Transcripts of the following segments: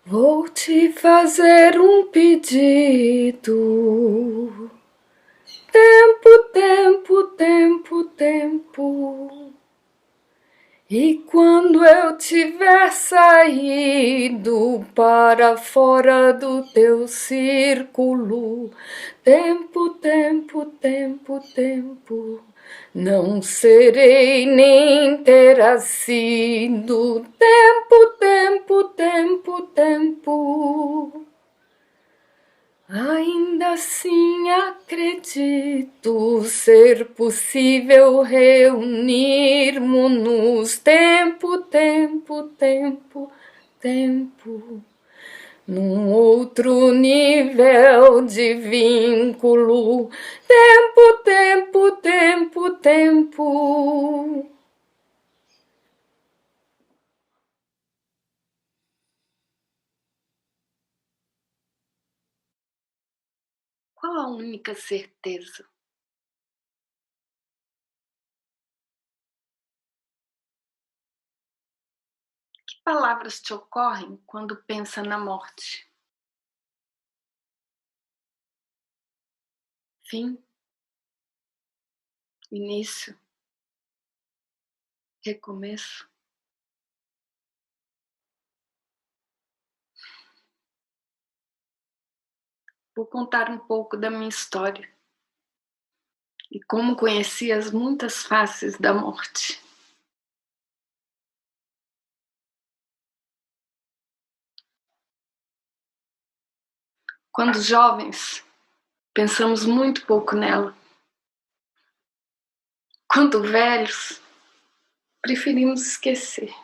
Vou te fazer um pedido. Tempo, tempo, tempo, tempo. E quando eu tiver saído para fora do teu círculo, tempo, tempo, tempo, tempo, não serei nem terá sido. Tempo, tempo, tempo, tempo. Ainda assim acredito ser possível reunirmos-nos tempo, tempo, tempo, tempo, num outro nível de vínculo. Tempo, tempo, tempo, tempo. Qual a única certeza? Que palavras te ocorrem quando pensa na morte? Fim, início, recomeço. Vou contar um pouco da minha história e como conheci as muitas faces da morte. Quando jovens, pensamos muito pouco nela. Quando velhos, preferimos esquecer.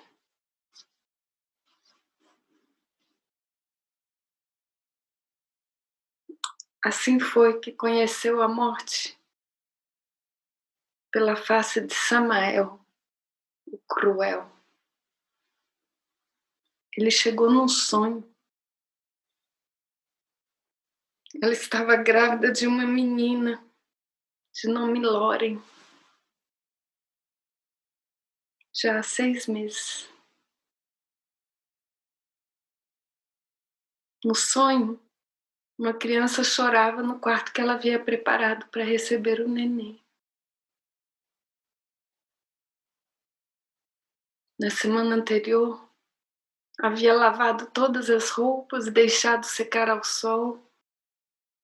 Assim foi que conheceu a morte pela face de Samael, o cruel. Ele chegou num sonho. Ela estava grávida de uma menina de nome Loren, já há 6 meses. No sonho, uma criança chorava no quarto que ela havia preparado para receber o neném. Na semana anterior, havia lavado todas as roupas, deixado secar ao sol,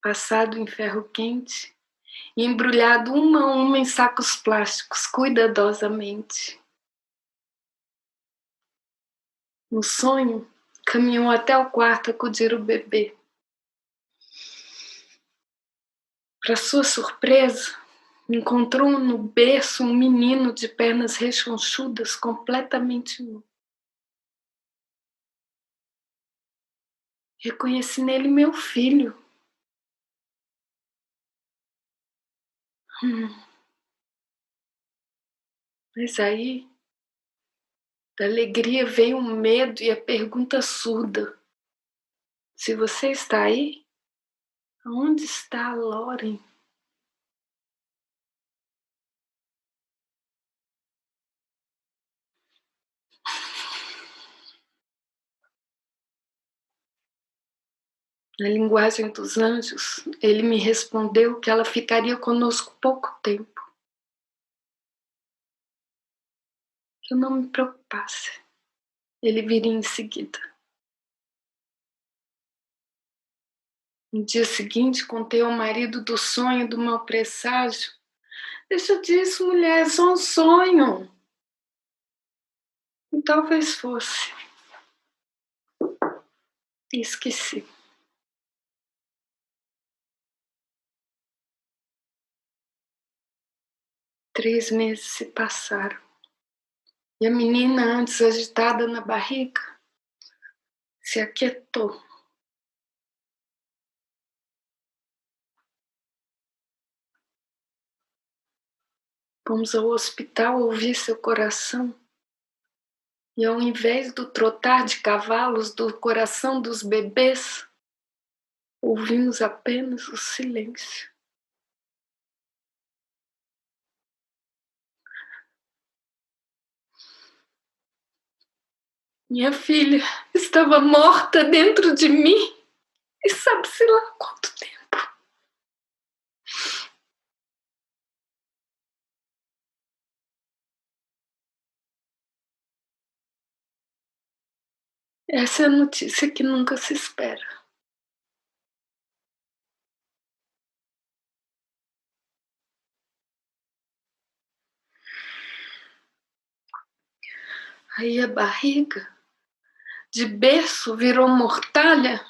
passado em ferro quente e embrulhado uma a uma em sacos plásticos cuidadosamente. No sonho, caminhou até o quarto acudir o bebê. Para sua surpresa, encontrou no berço um menino de pernas rechonchudas, completamente nu. Reconheci nele meu filho. Mas aí, da alegria veio um medo e a pergunta surda: se você está aí, aonde está a Loren? Na linguagem dos anjos, ele me respondeu que ela ficaria conosco pouco tempo, que eu não me preocupasse, ele viria em seguida. No dia seguinte, contei ao marido do sonho e do mau presságio. Deixa disso, mulher, é só um sonho. E talvez fosse. E esqueci. Três meses se passaram. E a menina, antes agitada na barriga, se aquietou. Fomos ao hospital ouvir seu coração. E ao invés do trotar de cavalos do coração dos bebês, ouvimos apenas o silêncio. Minha filha estava morta dentro de mim e sabe-se lá quanto tempo. Essa é a notícia que nunca se espera. Aí a barriga de berço virou mortalha,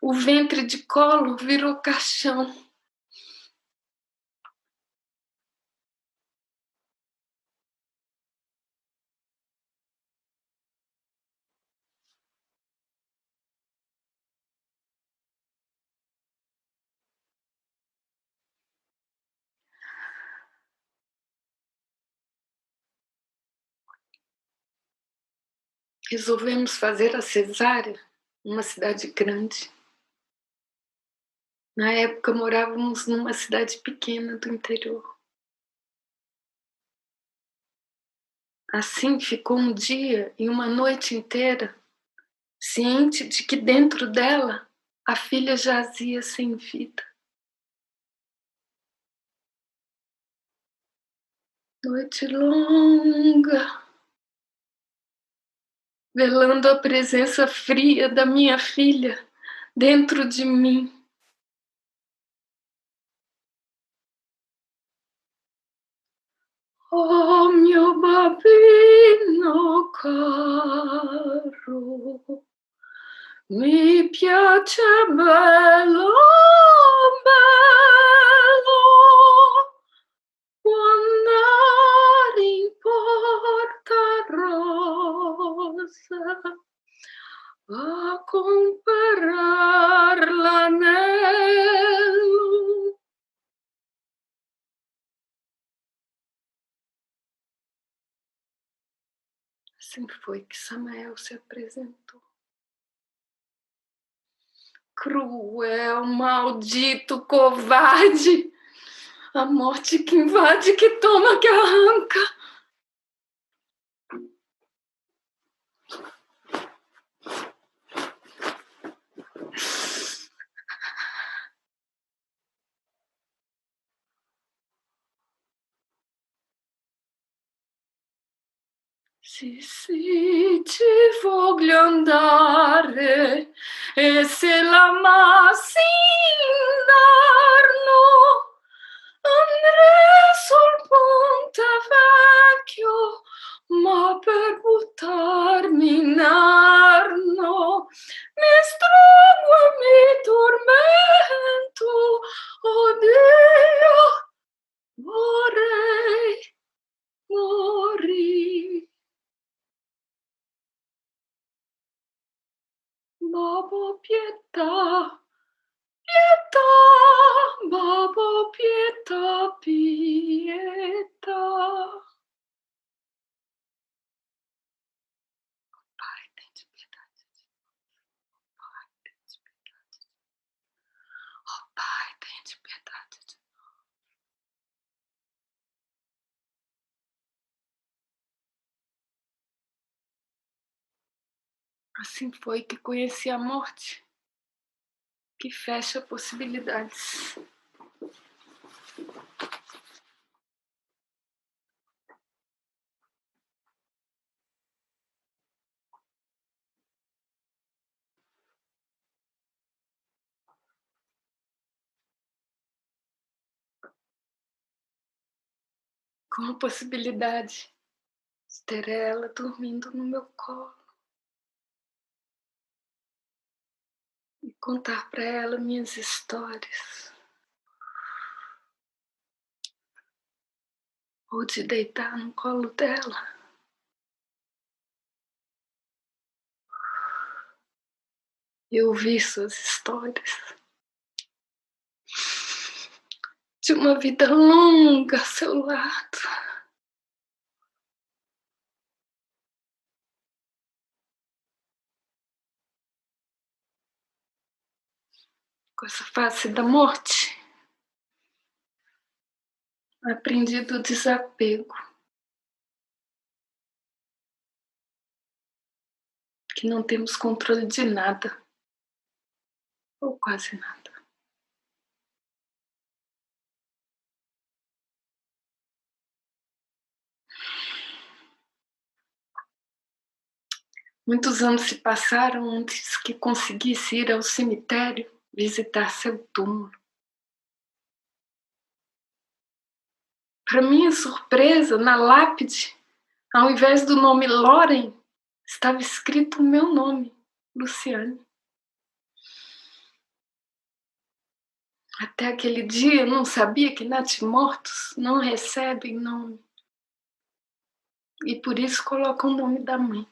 o ventre de colo virou caixão. Resolvemos fazer a cesárea numa cidade grande. Na época morávamos numa cidade pequena do interior. Assim ficou um dia e uma noite inteira, ciente de que dentro dela a filha jazia sem vida. Noite longa, velando a presença fria da minha filha dentro de mim. Oh, mio bambino caro, mi piace bello, bello, andare in Porta Rosa a comprar l'anello. Assim foi que Samael se apresentou. Cruel, maldito, covarde, a morte que invade, que toma, que arranca. Sì, ci voglio andare e se l'amassi indarno andrei sul ponte vecchio, ma per buttarmi in Arno mi stringo e mi tormento, oddio, vorrei morire. Babbo pietà, pietà, babbo pietà, pietà. Pai, tente piedade de nós. Pai, tente piedade de nós. Oh, Pai, tente piedade de nós. Assim foi que conheci a morte, que fecha possibilidades. Com a possibilidade de ter ela dormindo no meu colo e contar para ela minhas histórias. Ou de deitar no colo dela e ouvir suas histórias de uma vida longa ao seu lado. Com essa face da morte, aprendi do desapego. que não temos controle de nada, ou quase nada. Muitos anos se passaram antes que conseguisse ir ao cemitério visitar seu túmulo. Para minha surpresa, na lápide, ao invés do nome Loren, estava escrito o meu nome, Luciane. Até aquele dia eu não sabia que natimortos não recebem nome. E por isso colocam o nome da mãe.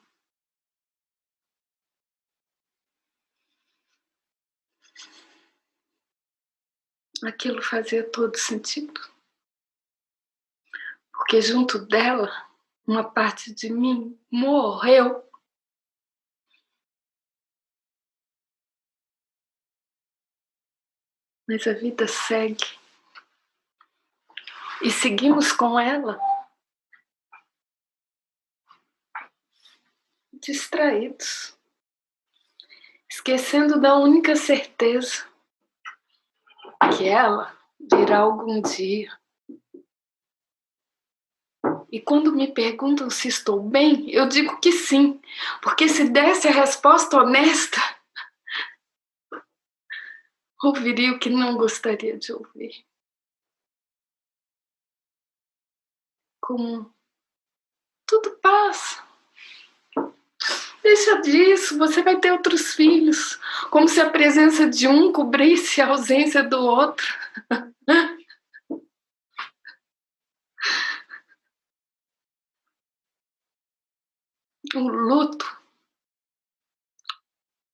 Aquilo fazia todo sentido. Porque junto dela, uma parte de mim morreu. Mas a vida segue. E seguimos com ela, distraídos, esquecendo da única certeza, que ela virá algum dia. E quando me perguntam se estou bem, eu digo que sim, porque se desse a resposta honesta, ouviria o que não gostaria de ouvir. Como tudo passa. Deixa disso, você vai ter outros filhos. Como se a presença de um cobrisse a ausência do outro. O luto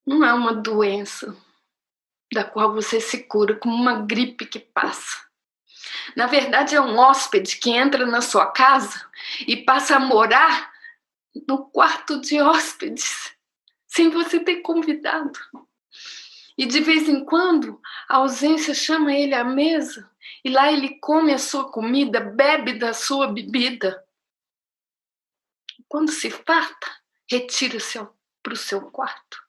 não é uma doença da qual você se cura como uma gripe que passa. Na verdade, é um hóspede que entra na sua casa e passa a morar no quarto de hóspedes, sem você ter convidado. E de vez em quando, a ausência chama ele à mesa e lá ele come a sua comida, bebe da sua bebida. Quando se farta, retira-se para o seu quarto.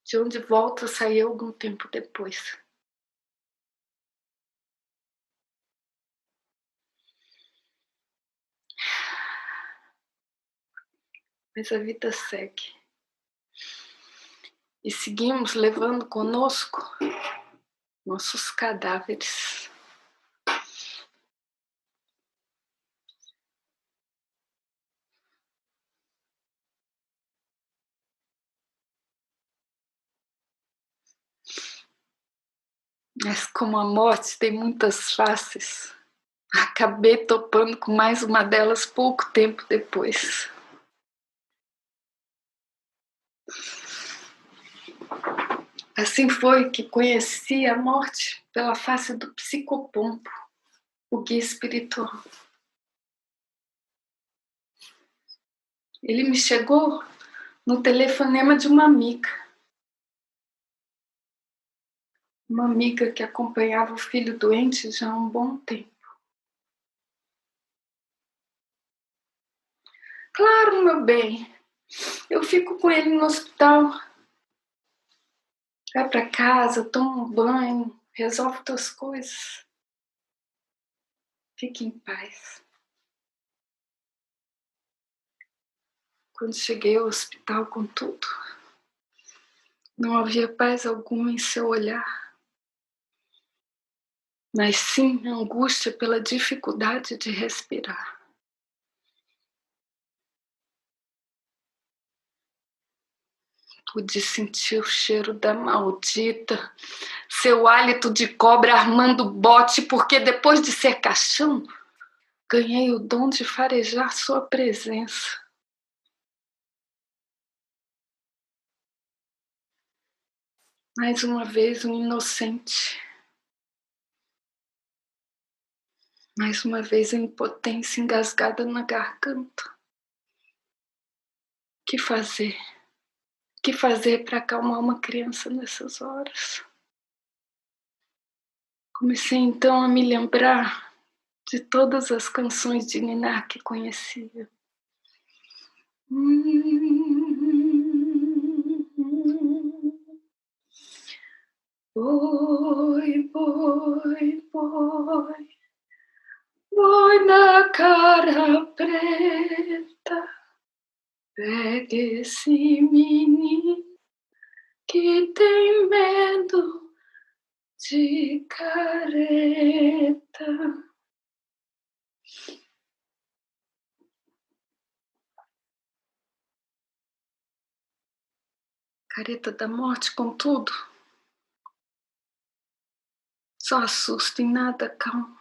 De onde volta a sair algum tempo depois. Mas a vida segue. E seguimos levando conosco nossos cadáveres. Mas como a morte tem muitas faces, acabei topando com mais uma delas pouco tempo depois. Assim foi que conheci a morte pela face do psicopompo, o guia espiritual. Ele me chegou no telefonema de uma amiga. Uma amiga que acompanhava o filho doente já há um bom tempo. Claro, meu bem. Eu fico com ele no hospital. Vai para casa, toma um banho, resolve tuas coisas. Fique em paz. Quando cheguei ao hospital com tudo, não havia paz alguma em seu olhar, mas sim angústia pela dificuldade de respirar. Pude sentir o cheiro da maldita, seu hálito de cobra armando bote, porque depois de ser caixão, ganhei o dom de farejar sua presença. Mais uma vez um inocente. Mais uma vez a impotência engasgada na garganta. O que fazer? O que fazer para acalmar uma criança nessas horas? Comecei então a me lembrar de todas as canções de ninar que conhecia. Boi, boi, boi, boi na cara preta, pega esse menino que tem medo de careta. Careta da morte, contudo, só assusta e nada calma.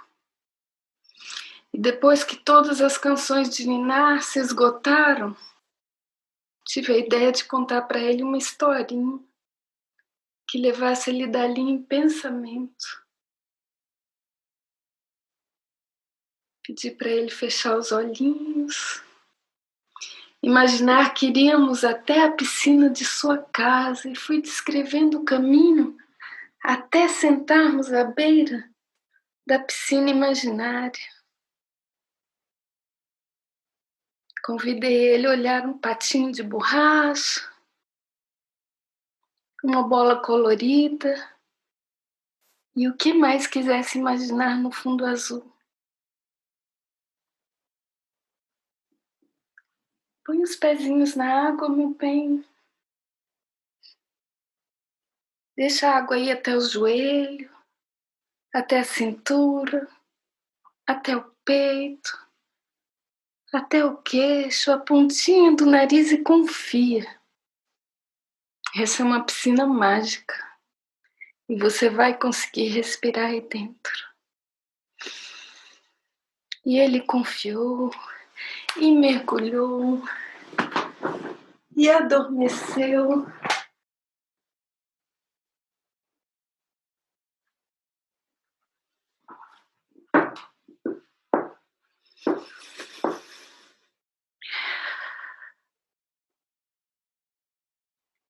E depois que todas as canções de ninar se esgotaram, tive a ideia de contar para ele uma historinha que levasse ele dali em pensamento. Pedi para ele fechar os olhinhos, imaginar que iríamos até a piscina de sua casa e fui descrevendo o caminho até sentarmos à beira da piscina imaginária. Convidei ele a olhar um patinho de borracha, uma bola colorida e o que mais quisesse imaginar no fundo azul. Põe os pezinhos na água, meu bem. Deixa a água ir até o joelho, até a cintura, até o peito, até o queixo, a pontinha do nariz e confia. Essa é uma piscina mágica e você vai conseguir respirar aí dentro. E ele confiou e mergulhou e adormeceu.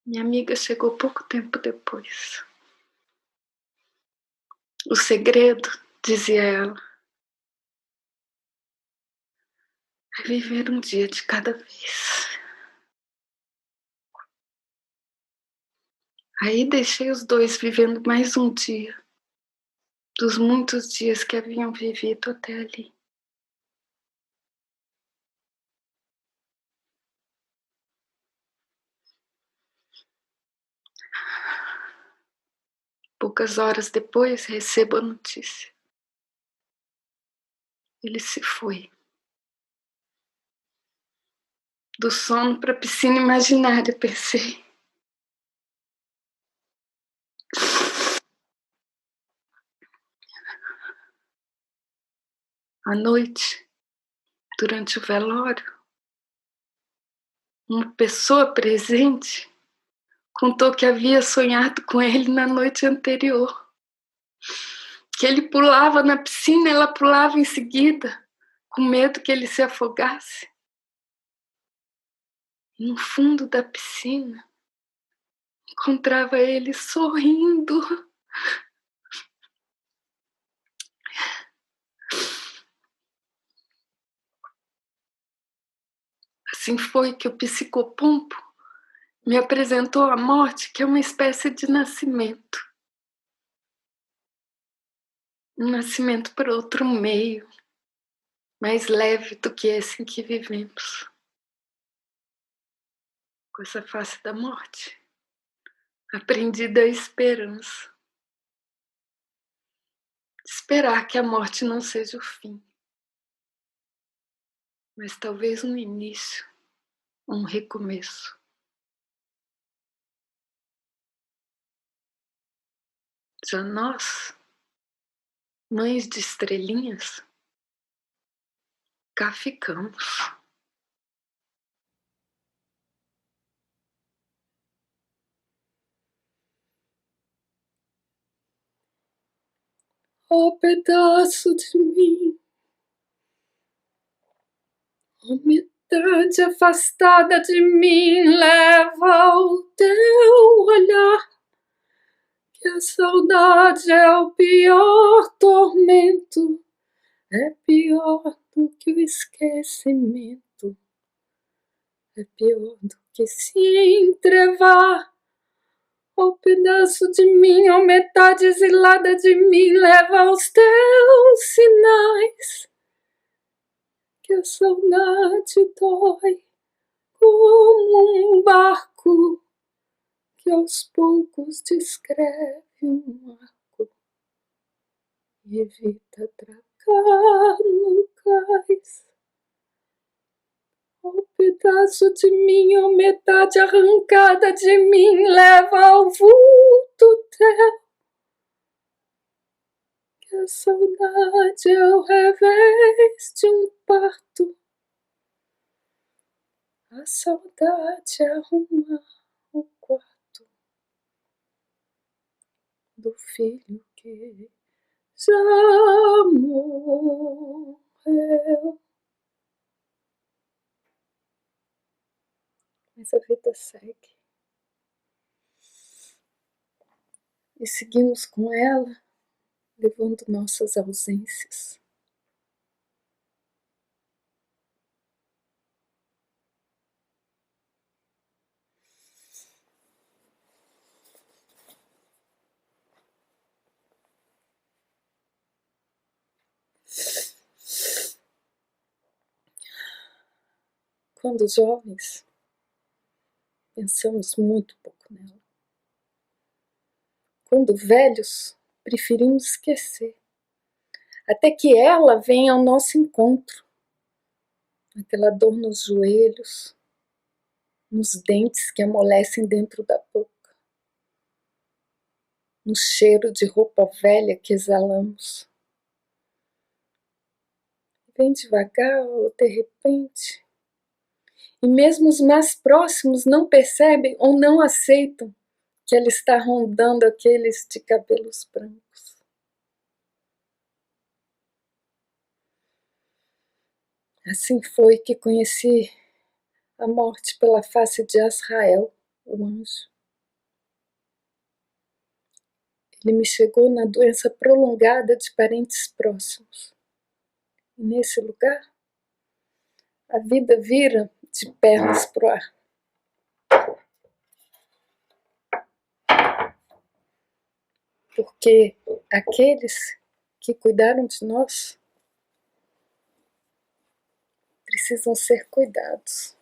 Minha amiga chegou pouco tempo depois. O segredo, dizia ela, é viver um dia de cada vez. Aí deixei os dois vivendo mais um dia, dos muitos dias que haviam vivido até ali. Poucas horas depois, recebo a notícia. Ele se foi. Do sono para a piscina imaginária, pensei. À noite, durante o velório, uma pessoa presente contou que havia sonhado com ele na noite anterior. Que ele pulava na piscina, ela pulava em seguida, com medo que ele se afogasse. E no fundo da piscina, encontrava ele sorrindo. Assim foi que o psicopompo me apresentou a morte, que é uma espécie de nascimento. Um nascimento para outro meio, mais leve do que esse em que vivemos. Com essa face da morte, aprendi da esperança. Esperar que a morte não seja o fim, mas talvez um início, um recomeço. Já nós, mães de estrelinhas, cá ficamos. Ó pedaço de mim, ó metade afastada de mim, leva o teu olhar, que a saudade é o pior tormento, É pior do que o esquecimento, é pior do que se entrevar. O pedaço de mim, ou metade exilada de mim, leva aos teus sinais, que a saudade dói como um barco que aos poucos descreve um arco e evita atracar no cais. O pedaço de mim, ou metade arrancada de mim, leva ao vulto teu, que a saudade é o revés de um parto. A saudade arruma o quarto do filho que já morreu. Mas a vida segue. E seguimos com ela, levando nossas ausências. Quando jovens, pensamos muito pouco nela. Quando velhos, preferimos esquecer, até que ela venha ao nosso encontro. Aquela dor nos joelhos, nos dentes que amolecem dentro da boca, no cheiro de roupa velha que exalamos. Vem devagar ou de repente, e mesmo os mais próximos não percebem ou não aceitam que ela está rondando aqueles de cabelos brancos. Assim foi que conheci a morte pela face de Azrael, o anjo. Ele me chegou na doença prolongada de parentes próximos. E nesse lugar, a vida vira de pernas pro ar. Porque aqueles que cuidaram de nós precisam ser cuidados.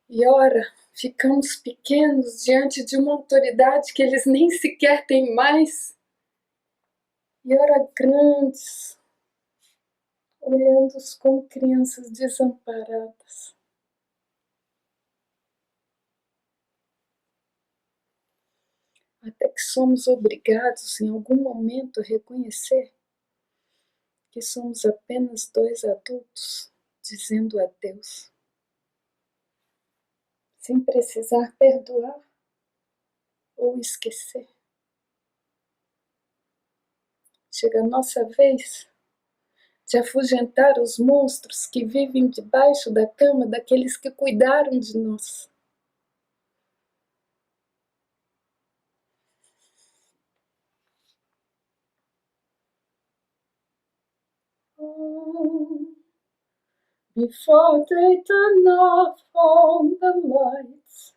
E ora, ficamos pequenos diante de uma autoridade que eles nem sequer têm mais. E ora, grandes, olhando-os como crianças desamparadas. Até que somos obrigados, em algum momento, a reconhecer que somos apenas dois adultos dizendo adeus, sem precisar perdoar ou esquecer. Chega a nossa vez de afugentar os monstros que vivem debaixo da cama daqueles que cuidaram de nós. Before they turn off all the lights,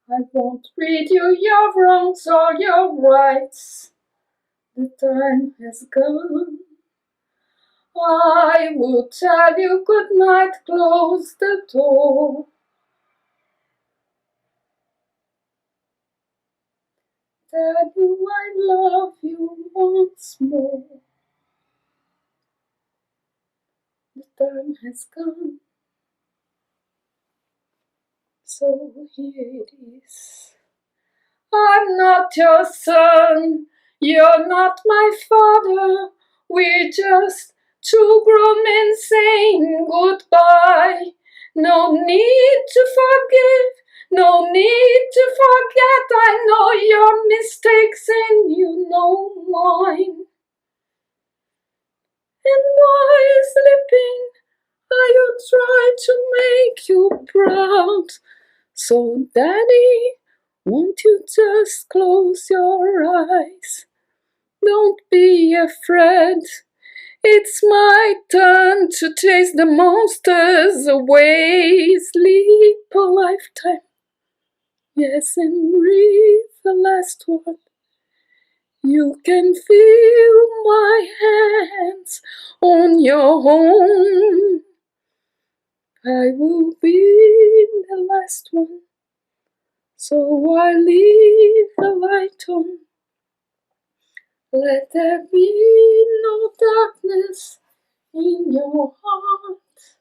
I won't read you your wrongs or your rights. The time has gone. I will tell you good night, close the door. Tell you I love you once more. The time has gone. So here it is. I'm not your son, you're not my father. We're just two grown men saying goodbye. No need to forgive, no need to forget. I know your mistakes and you know mine. And while sleeping, I will try to make you proud. So, Daddy, won't you just close your eyes? Don't be afraid. It's my turn to chase the monsters away. Sleep a lifetime. Yes, and breathe the last one. You can feel my hands on your home. I will be the last one, so I leave the light on. Let there be no darkness in your heart,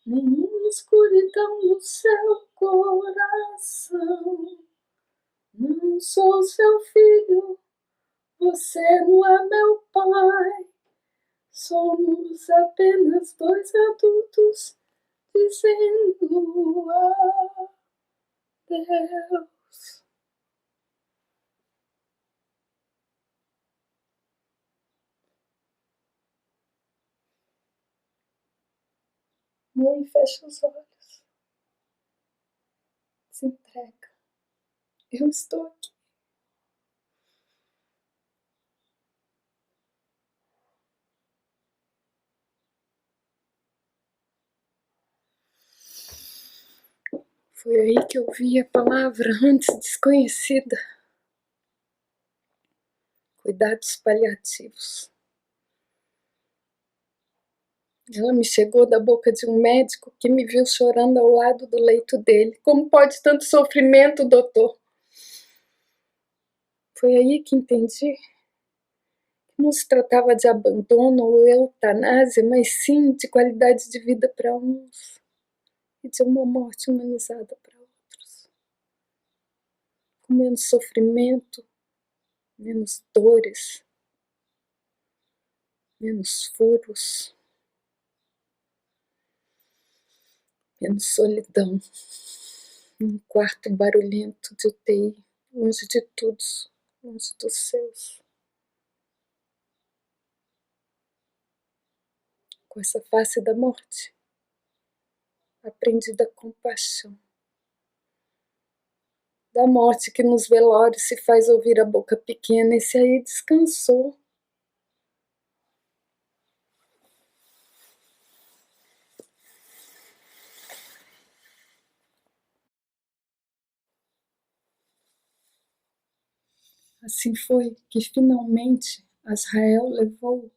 nenhuma escuridão no seu coração. Não sou seu filho, você não é meu pai. Somos apenas dois adultos dizendo adeus. Mãe, fecha os olhos. Se entrega. Eu estou aqui. Foi aí que eu vi a palavra antes desconhecida. Cuidados paliativos. Ela me chegou da boca de um médico que me viu chorando ao lado do leito dele. Como pode tanto sofrimento, doutor? Foi aí que entendi que não se tratava de abandono ou eutanásia, mas sim de qualidade de vida para uns e de uma morte humanizada para outros. Com menos sofrimento, menos dores, menos furos, menos solidão. Num quarto barulhento de UTI, longe de todos, longe dos seus. Com essa face da morte, aprendi da compaixão. Da morte que nos velórios se faz ouvir a boca pequena, esse aí descansou. Assim foi que finalmente Azrael levou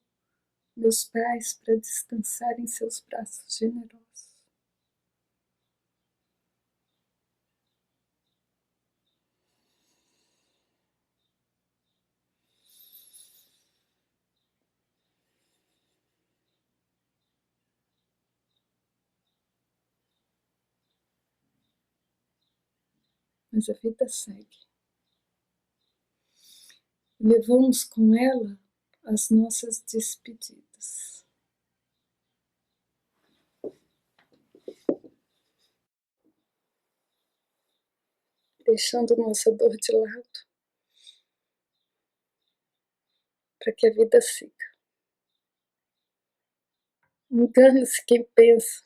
meus pais para descansar em seus braços generosos. Mas a vida segue. Levamos com ela as nossas despedidas. Deixando nossa dor de lado, para que a vida siga. Engana-se quem pensa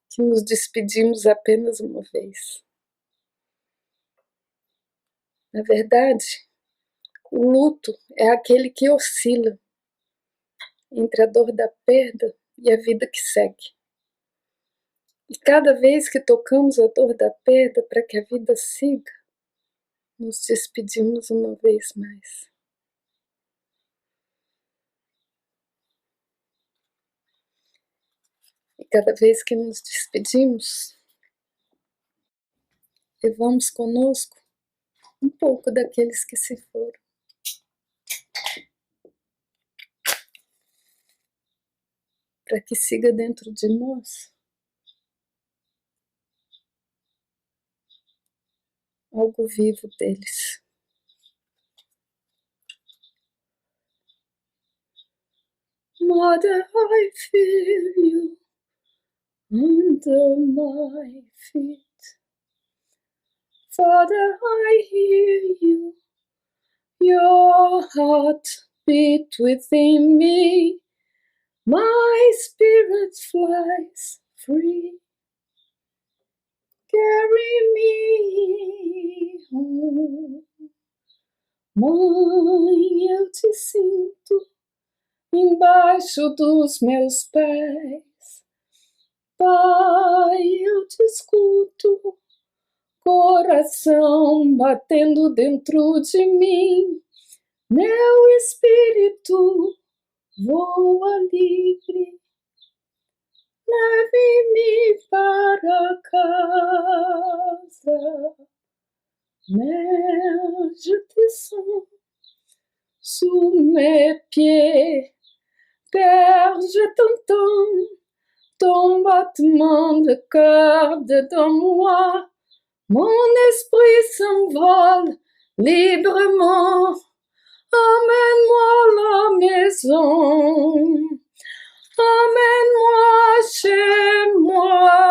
que nos despedimos apenas uma vez. Na verdade, o luto é aquele que oscila entre a dor da perda e a vida que segue. E cada vez que tocamos a dor da perda para que a vida siga, nos despedimos uma vez mais. E cada vez que nos despedimos, levamos conosco um pouco daqueles que se foram. Para que siga dentro de nós algo vivo deles. Mother, I feel you under my feet. Father, I hear you, your heart beat within me. My spirit flies free. carry me home. Mãe, eu te sinto embaixo dos meus pés. Pai, eu te escuto, coração batendo dentro de mim. Meu espírito voa livre, leve-me para casa. Mais je te sens sous mes pieds. Père, je t'entends, ton battement de cœur dedans moi. Mon esprit s'envole librement. Emmène-moi à la maison. Emmène-moi chez moi.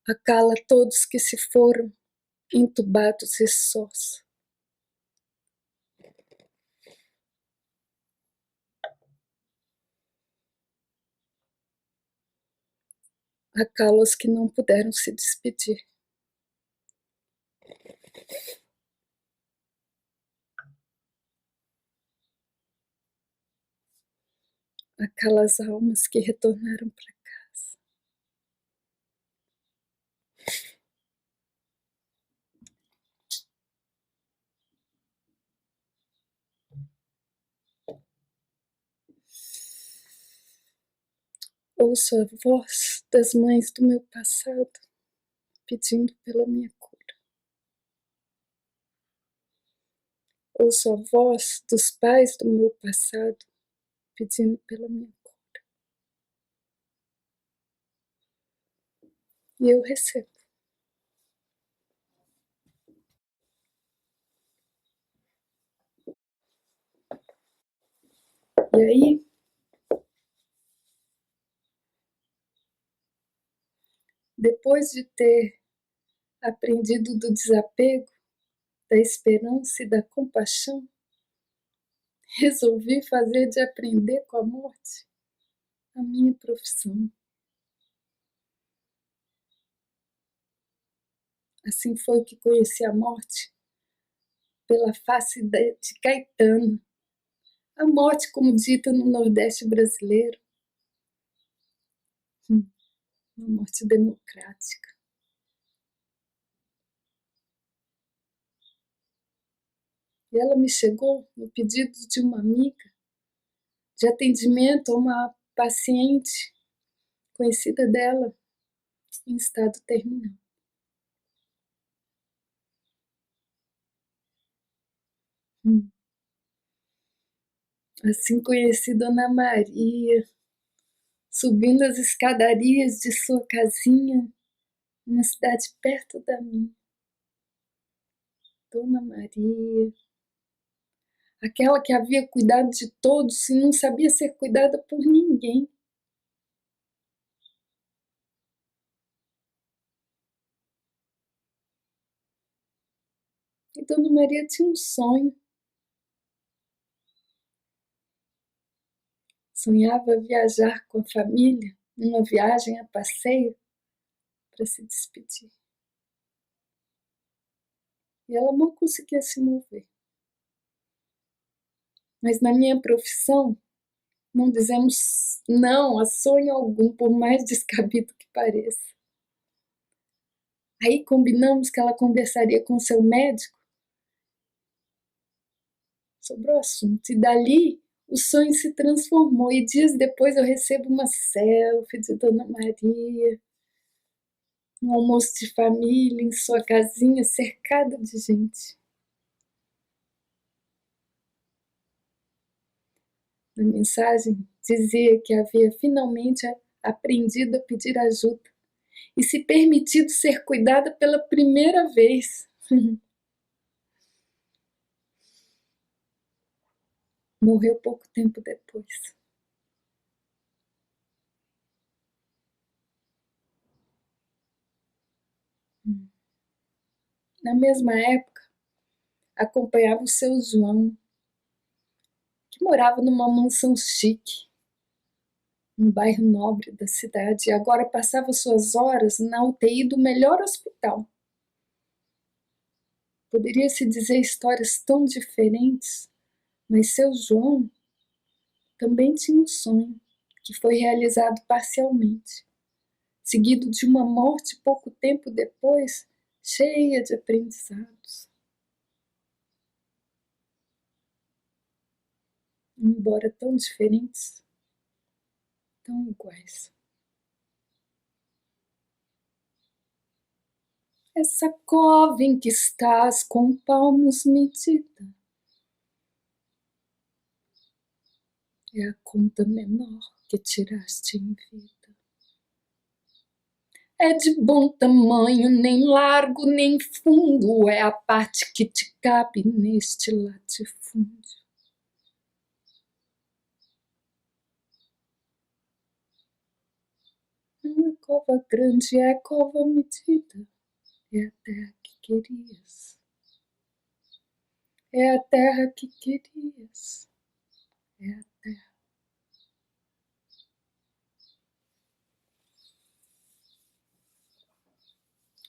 Acala todos que se foram, entubados e sós. Acala os que não puderam se despedir. Acala as almas que retornaram para casa. Ouço a voz das mães do meu passado pedindo pela minha cura. Ouço a voz dos pais do meu passado pedindo pela minha cura. E eu recebo. E aí, depois de ter aprendido do desapego, da esperança e da compaixão, resolvi fazer de aprender com a morte a minha profissão. Assim foi que conheci a morte pela face de Caetano. A morte, como dita no Nordeste brasileiro, uma morte democrática. E ela me chegou no pedido de uma amiga de atendimento a uma paciente conhecida dela em estado terminal. Assim conheci Dona Maria, subindo as escadarias de sua casinha, numa cidade perto da minha. Dona Maria, aquela que havia cuidado de todos e não sabia ser cuidada por ninguém. E Dona Maria tinha um sonho. Sonhava viajar com a família, numa viagem a passeio, para se despedir. E ela mal conseguia se mover. Mas na minha profissão, não dizemos não a sonho algum, por mais descabido que pareça. Aí combinamos que ela conversaria com seu médico sobre o assunto. E dali o sonho se transformou. E dias depois eu recebo uma selfie de Dona Maria, um almoço de família em sua casinha, cercada de gente. Na mensagem dizia que havia finalmente aprendido a pedir ajuda e se permitido ser cuidada pela primeira vez. Morreu pouco tempo depois. Na mesma época, acompanhava o seu João, que morava numa mansão chique, um bairro nobre da cidade, e agora passava suas horas na UTI do melhor hospital. Poderia-se dizer histórias tão diferentes, mas seu João também tinha um sonho que foi realizado parcialmente, seguido de uma morte pouco tempo depois, cheia de aprendizados. Embora tão diferentes, tão iguais. Essa cova em que estás com palmos medida é a conta menor que tiraste em vida. É de bom tamanho, nem largo nem fundo, é a parte que te cabe neste latifúndio. Não é cova grande, é cova medida, é a terra que querias. É a terra que querias, é a terra.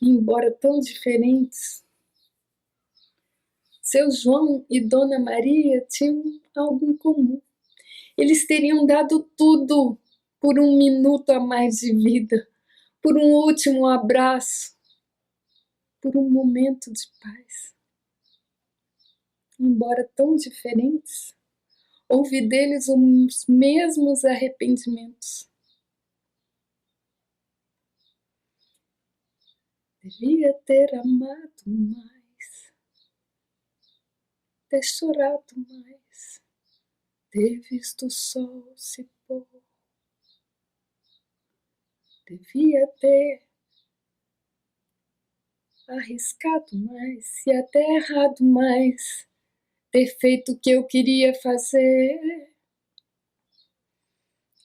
Embora tão diferentes, seu João e Dona Maria tinham algo em comum. Eles teriam dado tudo por um minuto a mais de vida, por um último abraço, por um momento de paz. Embora tão diferentes, houve deles os mesmos arrependimentos. Devia ter amado mais, ter chorado mais, ter visto o sol se pôr. Devia ter arriscado mais e até errado mais, ter feito o que eu queria fazer.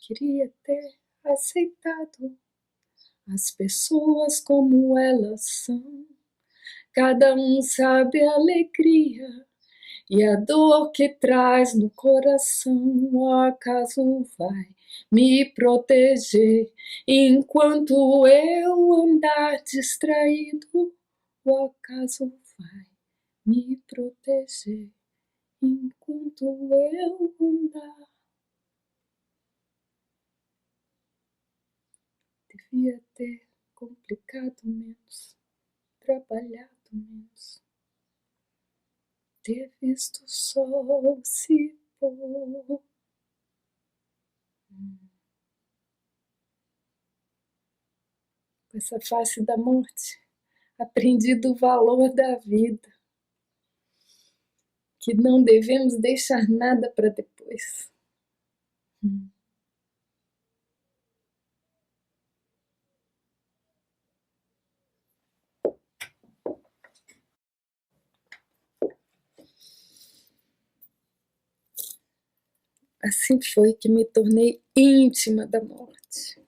Queria ter aceitado as pessoas como elas são. Cada um sabe a alegria e a dor que traz no coração. O acaso vai me proteger enquanto eu andar distraído. O acaso vai me proteger enquanto eu andar. Devia ter complicado menos, trabalhado menos, ter visto o sol se pôr. Com essa face da morte, aprendi do valor da vida, que não devemos deixar nada para depois. Assim foi que me tornei íntima da morte.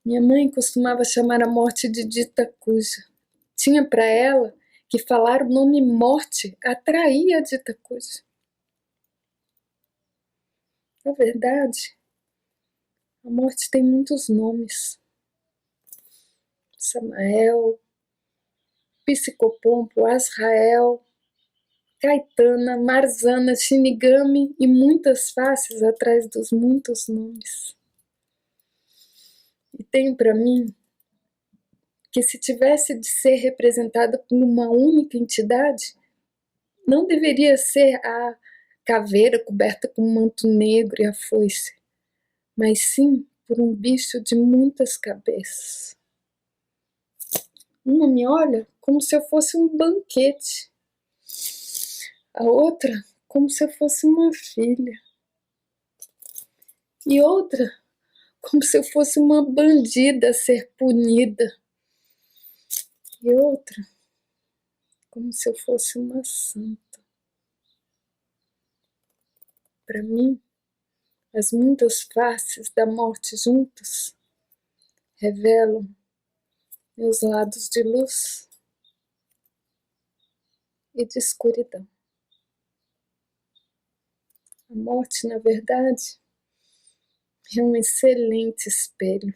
Minha mãe costumava chamar a morte de dita cuja. Tinha para ela que falar o nome morte atraía a dita cuja. Na verdade, a morte tem muitos nomes. Samael, Psicopompo, Azrael, Caetana, Marzana, Shinigami e muitas faces atrás dos muitos nomes. E tenho para mim que se tivesse de ser representada por uma única entidade, não deveria ser a caveira coberta com um manto negro e a foice, mas sim por um bicho de muitas cabeças. Uma me olha como se eu fosse um banquete, a outra como se eu fosse uma filha, e outra como se eu fosse uma bandida a ser punida, e outra como se eu fosse uma santa. para mim, as muitas faces da morte juntas revelam meus lados de luz e de escuridão. A morte, na verdade, é um excelente espelho.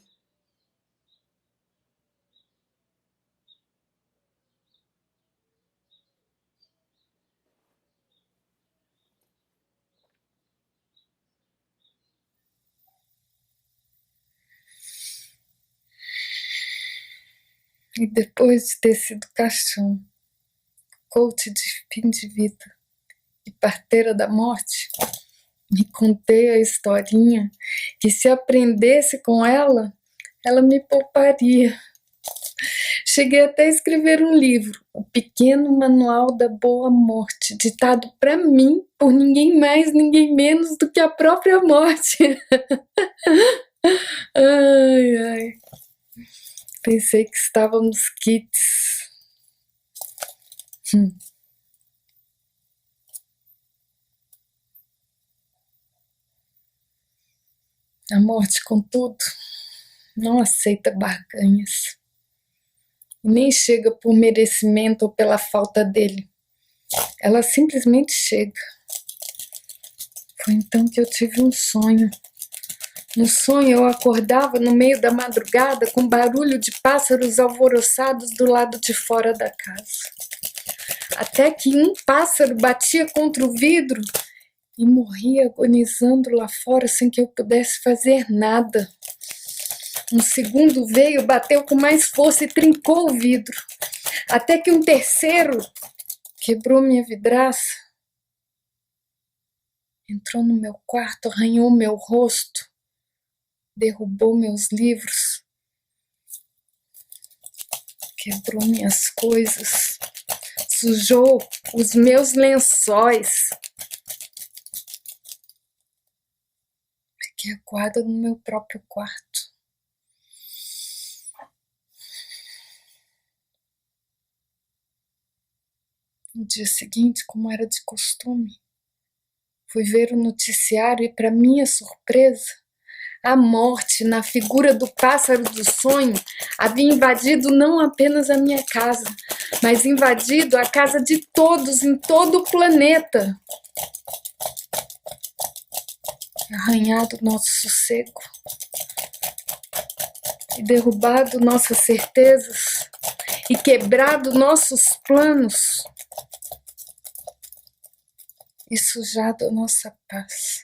E depois de ter sido caixão, coach de fim de vida e parteira da morte, me contei a historinha que, se aprendesse com ela, ela me pouparia. Cheguei até a escrever um livro, O Pequeno Manual da Boa Morte, ditado para mim por ninguém mais, ninguém menos do que a própria morte. Ai, ai. Pensei que estávamos quites. A morte, contudo, não aceita barganhas. E nem chega por merecimento ou pela falta dele. Ela simplesmente chega. Foi então que eu tive um sonho. No sonho eu acordava no meio da madrugada com barulho de pássaros alvoroçados do lado de fora da casa. Até que um pássaro batia contra o vidro e morria agonizando lá fora sem que eu pudesse fazer nada. Um segundo veio, bateu com mais força e trincou o vidro. Até que um terceiro quebrou minha vidraça, entrou no meu quarto, arranhou meu rosto, derrubou meus livros, quebrou minhas coisas, sujou os meus lençóis. Fiquei acuada no meu próprio quarto. No dia seguinte, como era de costume, fui ver o noticiário e, para minha surpresa, a morte, na figura do pássaro do sonho, havia invadido não apenas a minha casa, mas invadido a casa de todos em todo o planeta. Arranhado nosso sossego e derrubado nossas certezas e quebrado nossos planos e sujado a nossa paz.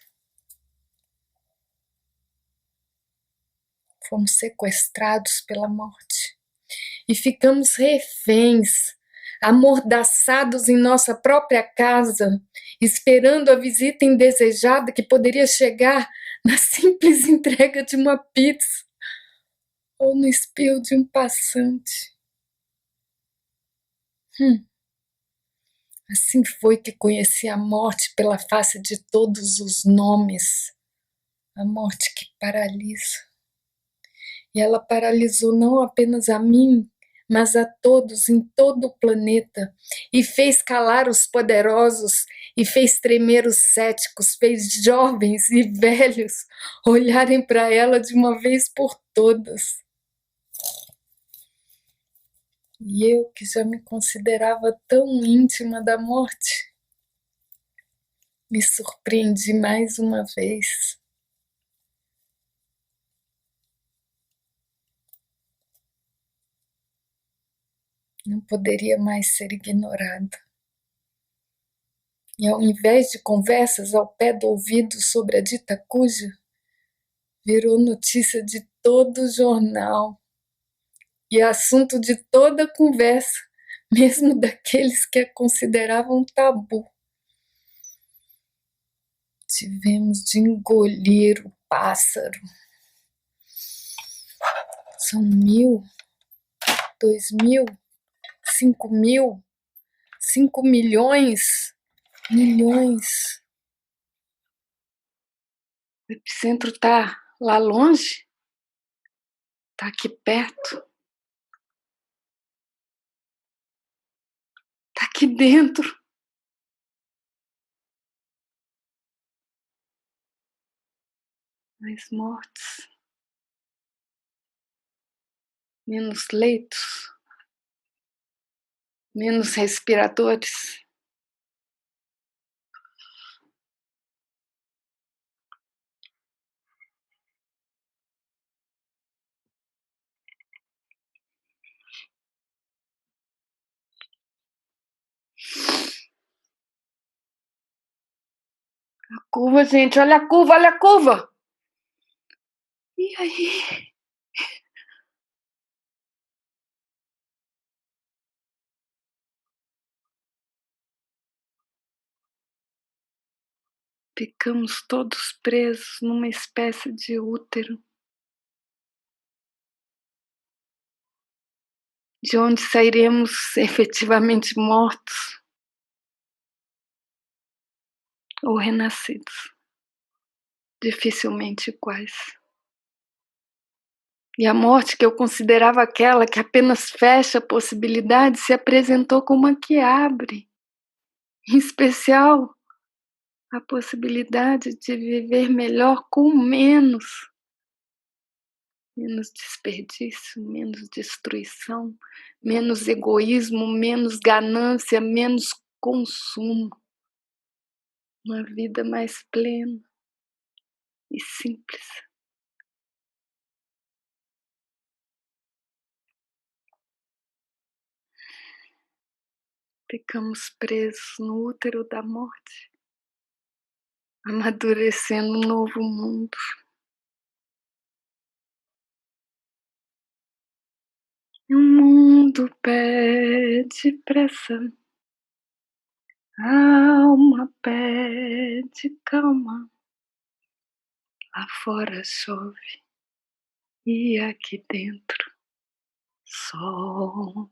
Fomos sequestrados pela morte e ficamos reféns, amordaçados em nossa própria casa, esperando a visita indesejada que poderia chegar na simples entrega de uma pizza ou no espirro de um passante. Assim foi que conheci a morte pela face de todos os nomes, a morte que paralisa. E ela paralisou não apenas a mim, mas a todos em todo o planeta, e fez calar os poderosos, e fez tremer os céticos, fez jovens e velhos olharem para ela de uma vez por todas. E eu, que já me considerava tão íntima da morte, me surpreendi mais uma vez. Não poderia mais ser ignorada. E ao invés de conversas ao pé do ouvido sobre a dita cuja, virou notícia de todo o jornal e assunto de toda a conversa, mesmo daqueles que a consideravam tabu. Tivemos de engolir o pássaro. São 1.000, 2.000, 5.000, 5 milhões, milhões. O epicentro tá lá longe? Tá aqui perto? Tá aqui dentro? mais mortes, menos leitos, menos respiradores. A curva, gente, olha a curva, olha a curva! E aí? Ficamos todos presos numa espécie de útero, de onde sairemos efetivamente mortos ou renascidos, dificilmente iguais. E a morte que eu considerava aquela que apenas fecha a possibilidade se apresentou como a que abre, em especial a possibilidade de viver melhor com menos. Menos desperdício, menos destruição, menos egoísmo, menos ganância, menos consumo. Uma vida mais plena e simples. Ficamos presos no útero da morte, amadurecendo um novo mundo. E o mundo pede pressa, a alma pede calma. Lá fora chove e aqui dentro sol.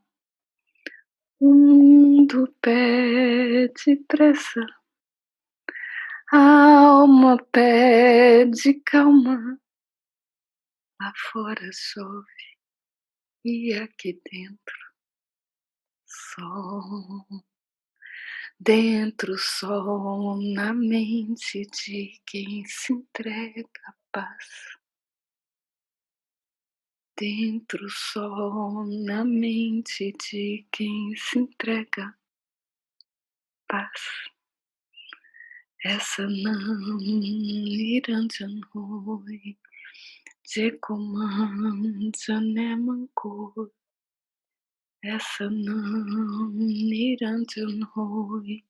O mundo pede pressa, a alma pede calma. Lá fora chove e aqui dentro sol. Dentro sol, na mente de quem se entrega à paz. Dentro sol, na mente de quem se entrega à paz. Essa não irante noi, de comanda né mancor. Essa não irante noi,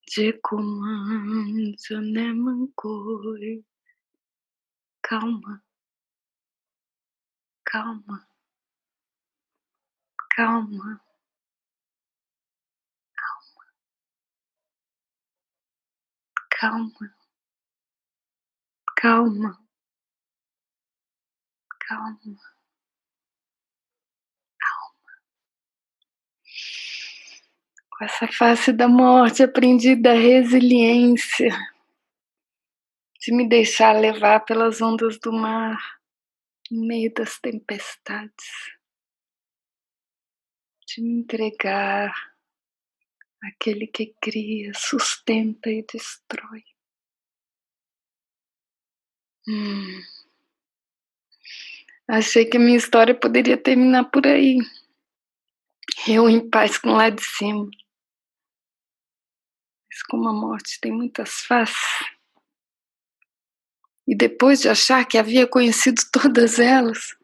de comanda né mancor. Calma, calma, calma, calma, calma, calma. Com essa face da morte aprendi da resiliência, de me deixar levar pelas ondas do mar, no meio das tempestades, de me entregar àquele que cria, sustenta e destrói. Achei que a minha história poderia terminar por aí, eu em paz com lá de cima. Mas como a morte tem muitas faces, e depois de achar que havia conhecido todas elas,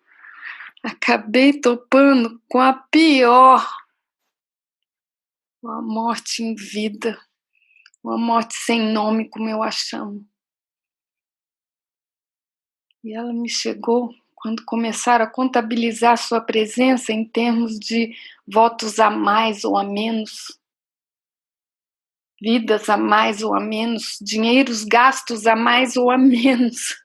acabei topando com a pior, uma morte em vida, uma morte sem nome, como eu a chamo. E ela me chegou quando começaram a contabilizar sua presença em termos de votos a mais ou a menos, vidas a mais ou a menos, dinheiros gastos a mais ou a menos.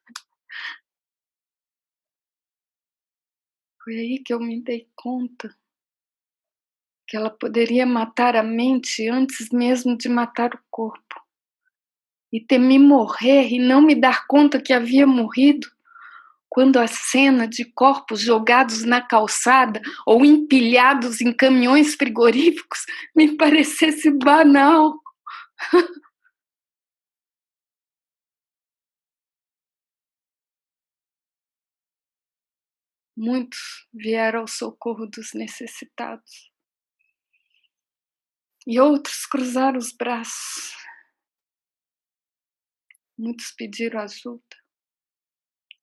Foi aí que eu me dei conta que ela poderia matar a mente antes mesmo de matar o corpo. E temer morrer e não me dar conta que havia morrido quando a cena de corpos jogados na calçada ou empilhados em caminhões frigoríficos me parecesse banal. Muitos vieram ao socorro dos necessitados e outros cruzaram os braços. Muitos pediram ajuda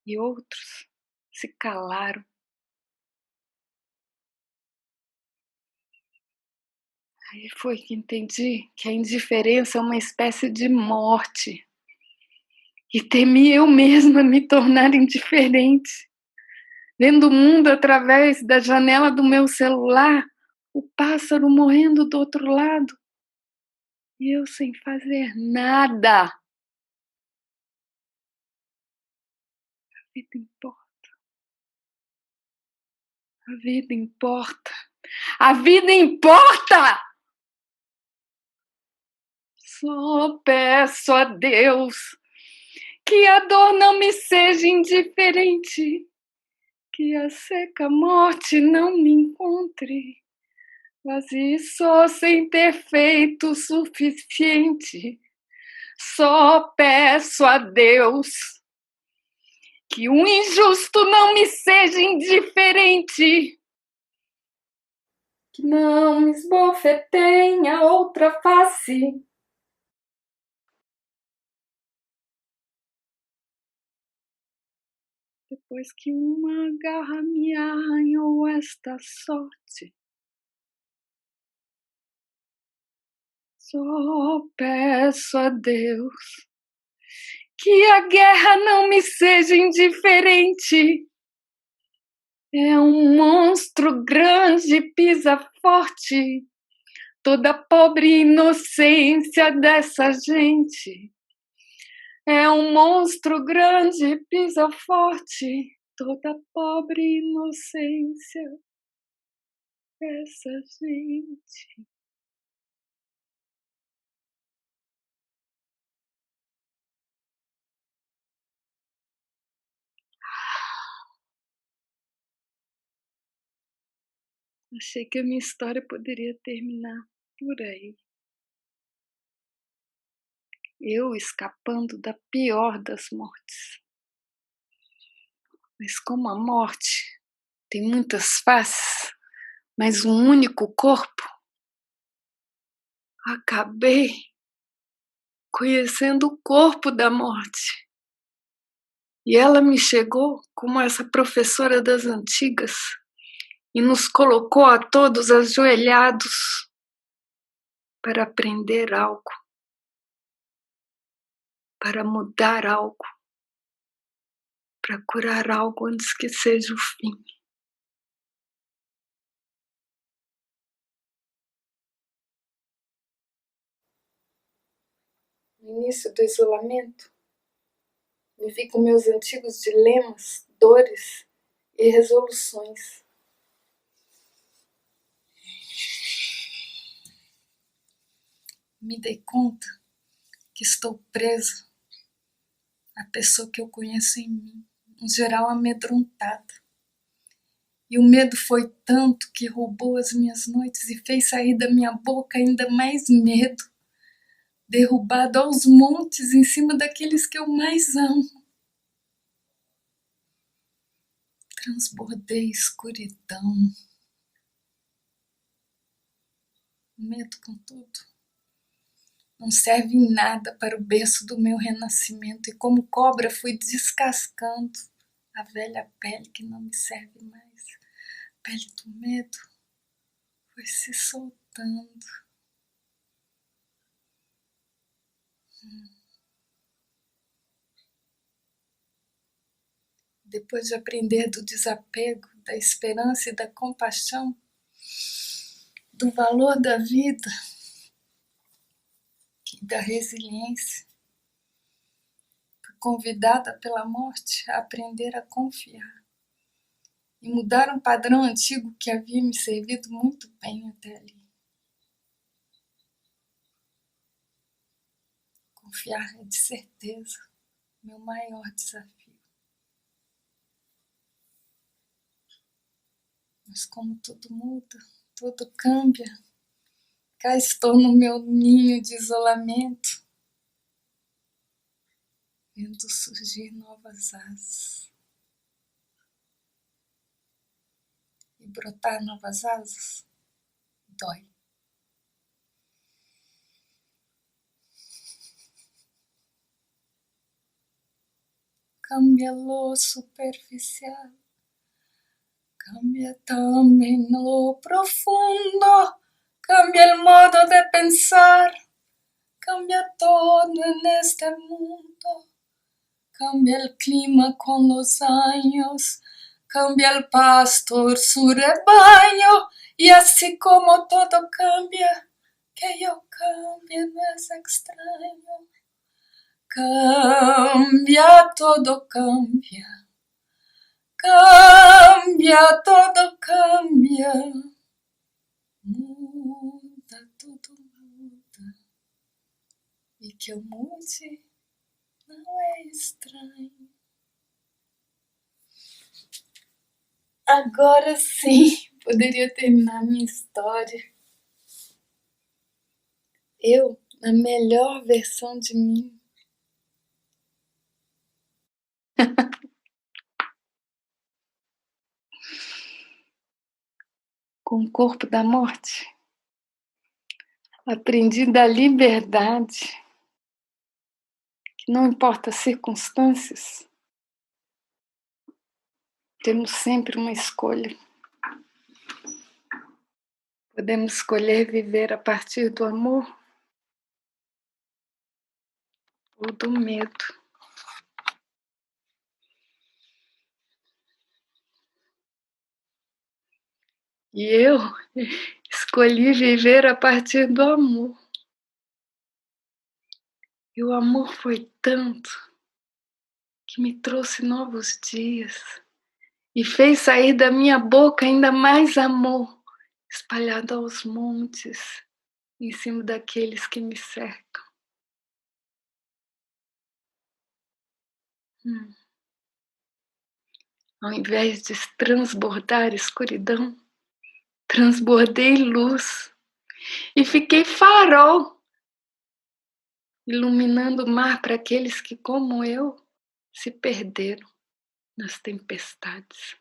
e outros se calaram. Aí foi que entendi que a indiferença é uma espécie de morte. E temi eu mesma me tornar indiferente, vendo o mundo através da janela do meu celular, o pássaro morrendo do outro lado, e eu sem fazer nada. A vida importa. A vida importa. A vida importa! Só peço a Deus que a dor não me seja indiferente, que a seca morte não me encontre, vazio só sem ter feito o suficiente. Só peço a Deus que o injusto não me seja indiferente, que não me esbofeteiem a outra face. depois que uma garra me arranhou esta sorte. Só peço a Deus que a guerra não me seja indiferente. É um monstro grande, pisa forte, toda a pobre inocência dessa gente. É um monstro grande, pisa forte, toda a pobre inocência dessa gente. Achei que a minha história poderia terminar por aí. Eu escapando da pior das mortes. Mas como a morte tem muitas faces, mas um único corpo, acabei conhecendo o corpo da morte. E ela me chegou como essa professora das antigas e nos colocou a todos ajoelhados para aprender algo, para mudar algo, para curar algo antes que seja o fim. No início do isolamento, me vi com meus antigos dilemas, dores e resoluções. Me dei conta que estou presa à pessoa que eu conheço em mim, em geral amedrontada. E o medo foi tanto que roubou as minhas noites e fez sair da minha boca ainda mais medo, derrubado aos montes em cima daqueles que eu mais amo. Transbordei escuridão. O medo, contudo, não serve em nada para o berço do meu renascimento, e como cobra fui descascando a velha pele que não me serve mais. A pele do medo foi se soltando. Depois de aprender do desapego, da esperança e da compaixão, do valor da vida e da resiliência, fui convidada pela morte a aprender a confiar e mudar um padrão antigo que havia me servido muito bem até ali. Confiar é, de certeza, meu maior desafio. Mas como tudo muda, tudo cambia, cá estou no meu ninho de isolamento, vendo surgir novas asas. e brotar novas asas, dói. Cambia lo superficial, cambia también lo profundo, cambia el modo de pensar, cambia todo en este mundo, cambia el clima con los años, cambia el pastor su rebaño, y así como todo cambia, que yo cambie no es extraño. Cambia, todo cambia, cambia, todo cambia, muda, todo muda, e que eu mude não é estranho. Agora sim, poderia terminar minha história. Eu, na melhor versão de mim. Com o corpo da morte, aprendi da liberdade, que não importa as circunstâncias, temos sempre uma escolha. Podemos escolher viver a partir do amor ou do medo. E eu escolhi viver a partir do amor. E o amor foi tanto que me trouxe novos dias e fez sair da minha boca ainda mais amor, espalhado aos montes, em cima daqueles que me cercam. Ao invés de transbordar escuridão, transbordei luz e fiquei farol, iluminando o mar para aqueles que, como eu, se perderam nas tempestades.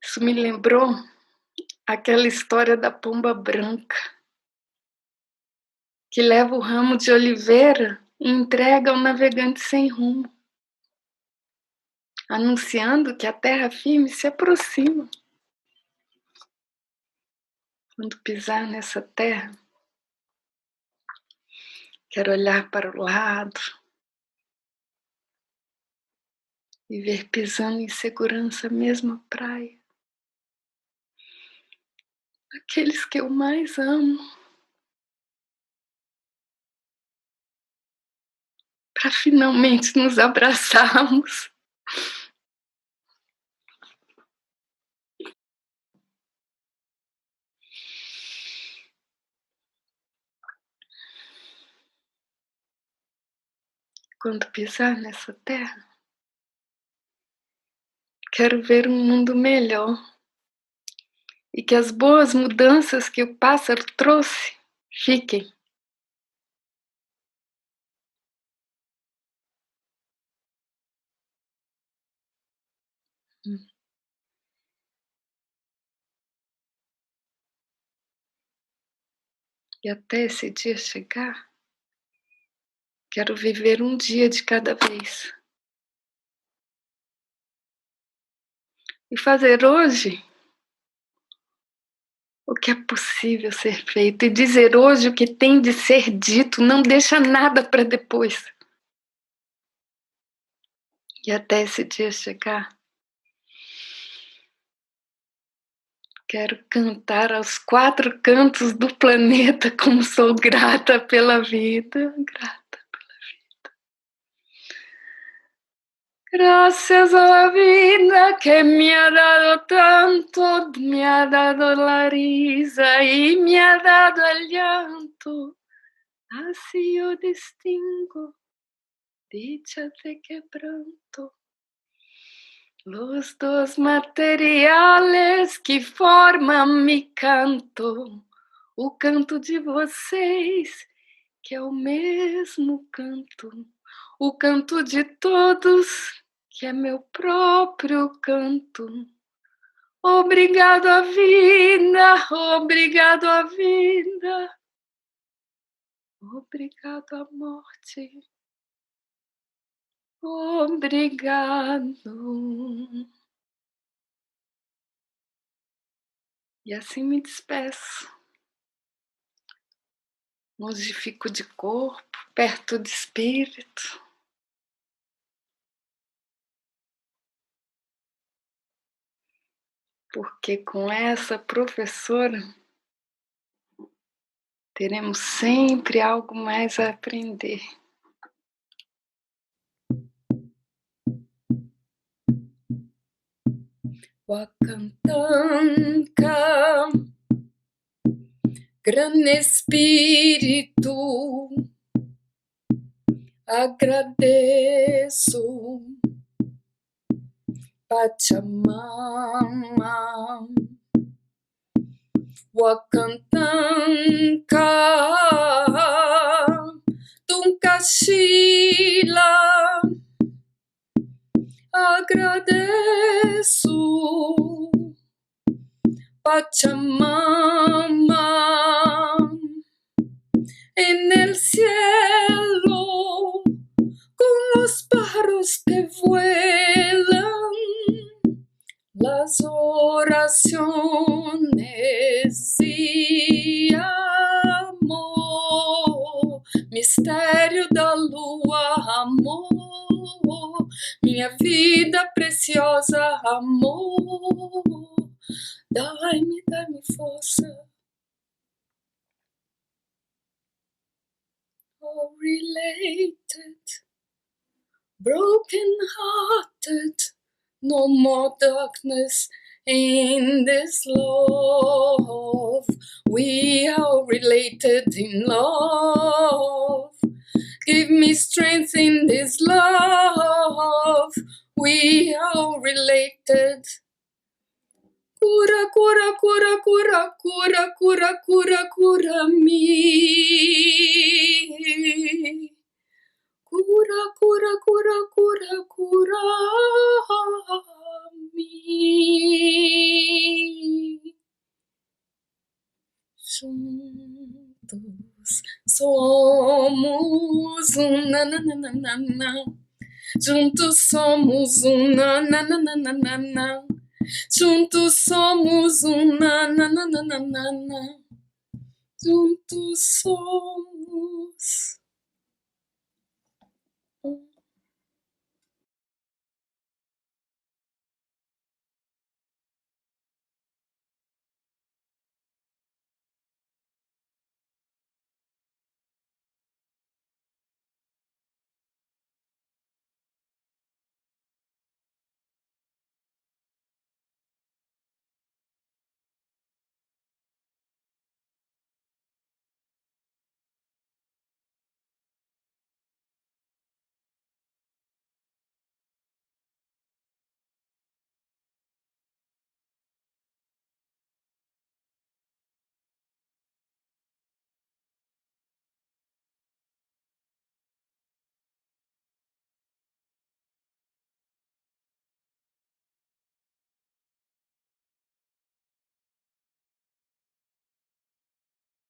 Isso me lembrou aquela história da pomba branca, que leva o ramo de oliveira e entrega ao navegante sem rumo, anunciando que a terra firme se aproxima. Quando pisar nessa terra, quero olhar para o lado e ver pisando em segurança a mesma praia. Aqueles que eu mais amo, para finalmente nos abraçarmos. Quando pisar nessa terra, quero ver um mundo melhor e que as boas mudanças que o pássaro trouxe fiquem. E até esse dia chegar, quero viver um dia de cada vez. E fazer hoje o que é possível ser feito. E dizer hoje o que tem de ser dito. Não deixa nada para depois. E até esse dia chegar, quero cantar aos 4 cantos do planeta como sou grata pela vida. Grata pela vida. Gracias a la vida que me ha dado tanto, me ha dado la risa y me ha dado el llanto. Así yo distingo dicha de quebranto. Los dos materiales que forman mi canto, o canto de vocês, que é o mesmo canto, o canto de todos, que é meu próprio canto. Obrigado à vida, obrigado à vida, obrigado à morte, obrigado. E assim me despeço. Hoje fico de corpo, perto de espírito. Porque com essa professora teremos sempre algo mais a aprender. Wakantanka, Grande Espírito, agradeço, Pachamama, Wakantanka, Tunkashila, agradeço, Pachamama, en el cielo, con los pájaros que vuelan, las oraciones y amor, mistério da lua, amor, minha vida preciosa, amor, dai-me força. All related, broken-hearted, no more darkness in this love. We are related in love. Give me strength in this love. We are related. Cura, cura, cura, cura, cura, cura, cura, cura me. Cura, cura, cura, cura, cura me. Juntos somos na na na na na na. Juntos somos na na na na na na na. Juntos somos na na na na na na na. Juntos somos